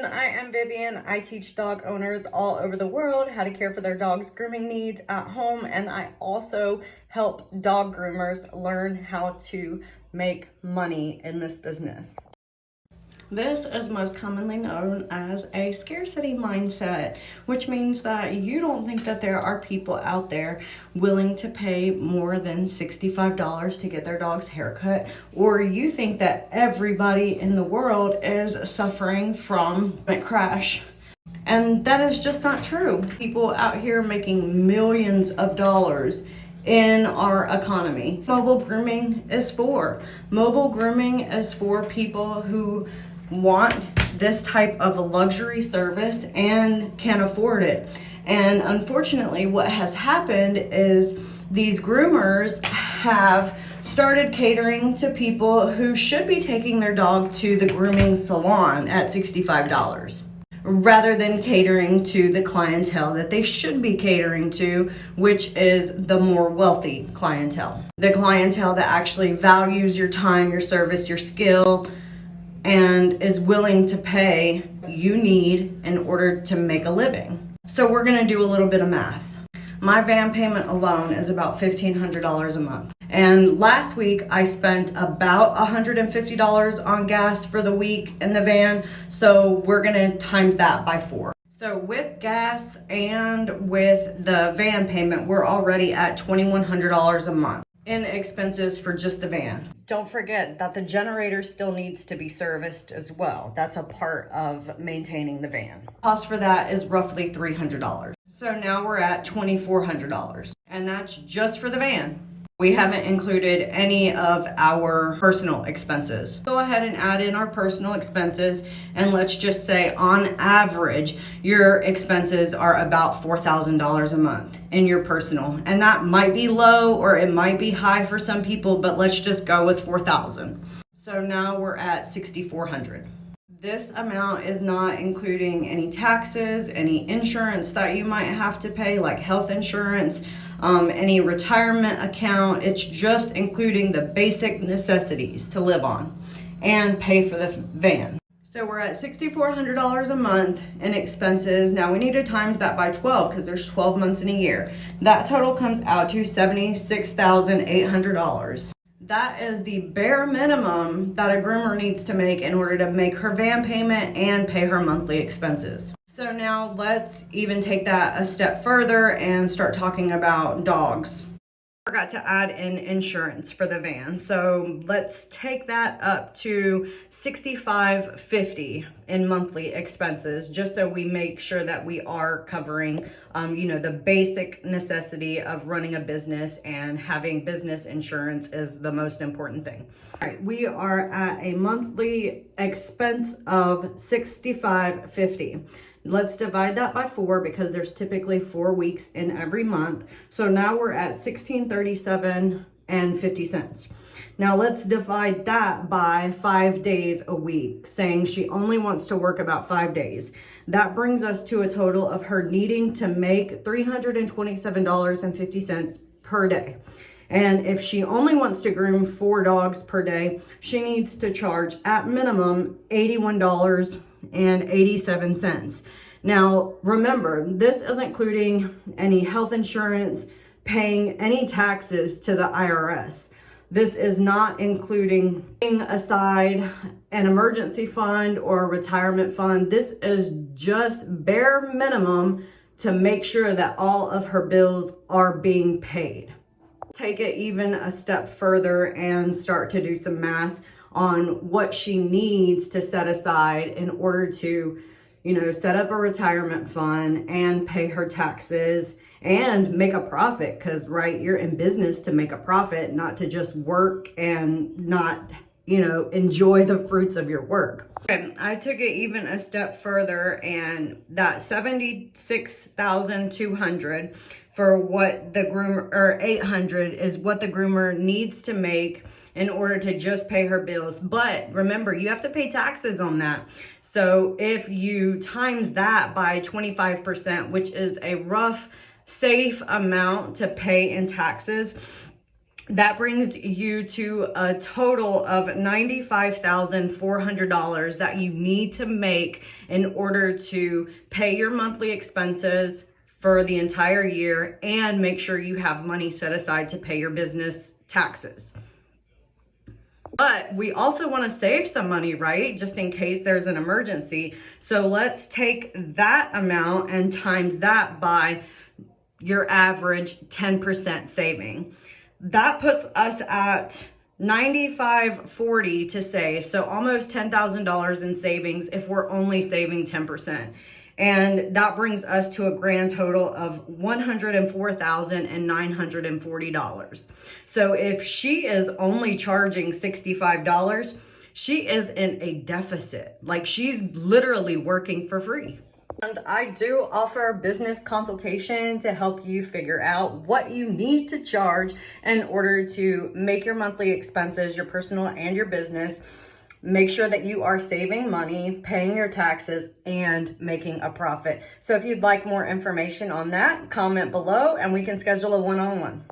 I am Vivian. I teach dog owners all over the world how to care for their dog's grooming needs at home, and I also help dog groomers learn how to make money in this business. This is most commonly known as a scarcity mindset, which means that you don't think that there are people out there willing to pay more than $65 to get their dog's haircut, or you think that everybody in the world is suffering from a crash. And that is just not true. People out here making millions of dollars in our economy. Mobile grooming is for people who want this type of a luxury service and can afford it. And unfortunately, what has happened is these groomers have started catering to people who should be taking their dog to the grooming salon at $65, rather than catering to the clientele that they should be catering to, which is the more wealthy clientele. The clientele that actually values your time, your service, your skill, and is willing to pay you need in order to make a living. So we're gonna do a little bit of math. My van payment alone is about $1,500 a month. And last week I spent about $150 on gas for the week in the van. So we're gonna times that by 4. So with gas and with the van payment, we're already at $2,100 a month in expenses for just the van. Don't forget that the generator still needs to be serviced as well. That's a part of maintaining the van. Cost for that is roughly $300. So now we're at $2,400, and that's just for the van. We haven't included any of our personal expenses. Go ahead and add in our personal expenses, and let's just say on average, your expenses are about $4,000 a month in your personal. And that might be low or it might be high for some people, but let's just go with 4,000. So now we're at $6,400. This amount is not including any taxes, any insurance that you might have to pay, like health insurance, any retirement account. It's just including the basic necessities to live on and pay for the van. So we're at $6,400 a month in expenses. Now we need to times that by 12 because there's 12 months in a year. That total comes out to $76,800. That is the bare minimum that a groomer needs to make in order to make her van payment and pay her monthly expenses. So now let's even take that a step further and start talking about dogs. I forgot to add in insurance for the van. So let's take that up to $65.50 in monthly expenses, just so we make sure that we are covering, the basic necessity of running a business, and having business insurance is the most important thing. All right, we are at a monthly expense of $65.50. Let's divide that by 4 because there's typically 4 weeks in every month. So now we're at $1637.50. Now let's divide that by 5 days a week, saying she only wants to work about 5 days. That brings us to a total of her needing to make $327.50 per day. And if she only wants to groom 4 dogs per day, she needs to charge at minimum $81.87. Now, remember, this is including any health insurance, paying any taxes to the IRS. This is not including putting aside an emergency fund or a retirement fund. This is just bare minimum to make sure that all of her bills are being paid. Take it even a step further and start to do some math on what she needs to set aside in order to, set up a retirement fund and pay her taxes and make a profit. Because, right, you're in business to make a profit, not to just work and not, enjoy the fruits of your work. Okay, I took it even a step further, and that $76,200 for what the groomer, or $800 is what the groomer needs to make in order to just pay her bills. But remember, you have to pay taxes on that. So if you times that by 25%, which is a rough, safe amount to pay in taxes, That brings you to a total of $95,400 that you need to make in order to pay your monthly expenses for the entire year and make sure you have money set aside to pay your business taxes. But we also want to save some money, right? Just in case there's an emergency. So let's take that amount and times that by your average 10% saving. That puts us at $95.40 to save. So almost $10,000 in savings if we're only saving 10%. And that brings us to a grand total of $104,940. So if she is only charging $65, she is in a deficit. Like, she's literally working for free. And I do offer business consultation to help you figure out what you need to charge in order to make your monthly expenses, your personal and your business, make sure that you are saving money, paying your taxes, and making a profit. So if you'd like more information on that, comment below and we can schedule a one-on-one.